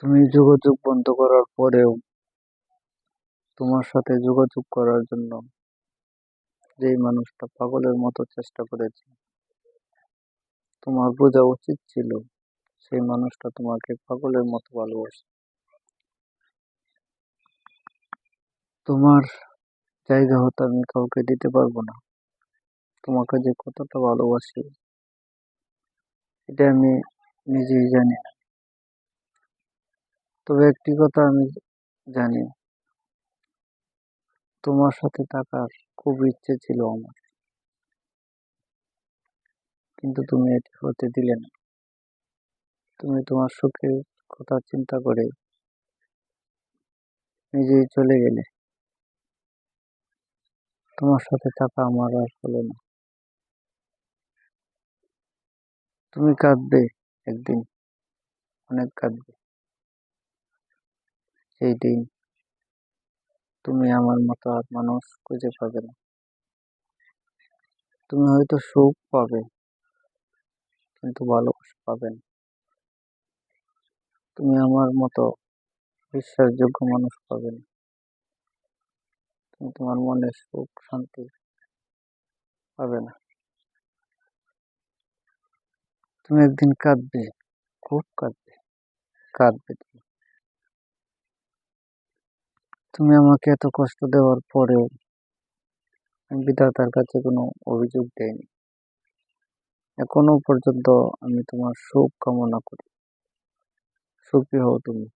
তুমি যোগাযোগ বন্ধ করার পরেও তোমার সাথে যোগাযোগ করার জন্য যেই মানুষটা পাগলের মতো চেষ্টা করেছে, তোমার বোঝা উচিত ছিল সেই মানুষটা তোমাকে পাগলের মতো ভালোবাসে। তোমার জায়গা হয়তো আমি কাউকে দিতে পারবো না। তোমাকে যে কতটা ভালোবাসি এটা আমি নিজেই জানি না। তবে একটি কথা আমি জানি, তোমার সাথে থাকার খুব ইচ্ছে ছিল আমার, কিন্তু তুমি এটি হতে দিলে না। তুমি তোমার সুখের কথা চিন্তা করে নিজেই চলে গেলে। তোমার সাথে থাকা আমার আর হলো না। তুমি কাঁদবে একদিন, অনেক কাঁদবে। সেই দিন তুমি আমার মতো আর মানুষ খুঁজে পাবে না। তুমি হয়তো সুখ পাবে, কিন্তু ভালোবাসা পাবে না। তুমি আমার মতো বিশ্বাসযোগ্য মানুষ পাবে না। তুমি তোমার মনে সুখ শান্তি পাবে না। তুমি একদিন কাঁদবে, খুব কাঁদবে, কাঁদবে তুমি। তুমি আমাকে এত কষ্ট দেওয়ার পরেও আমি বিধাতার কাছে কোনো অভিযোগ দেইনি। এখনো পর্যন্ত আমি তোমার সুখ কামনা করি। সুখী হও তুমি।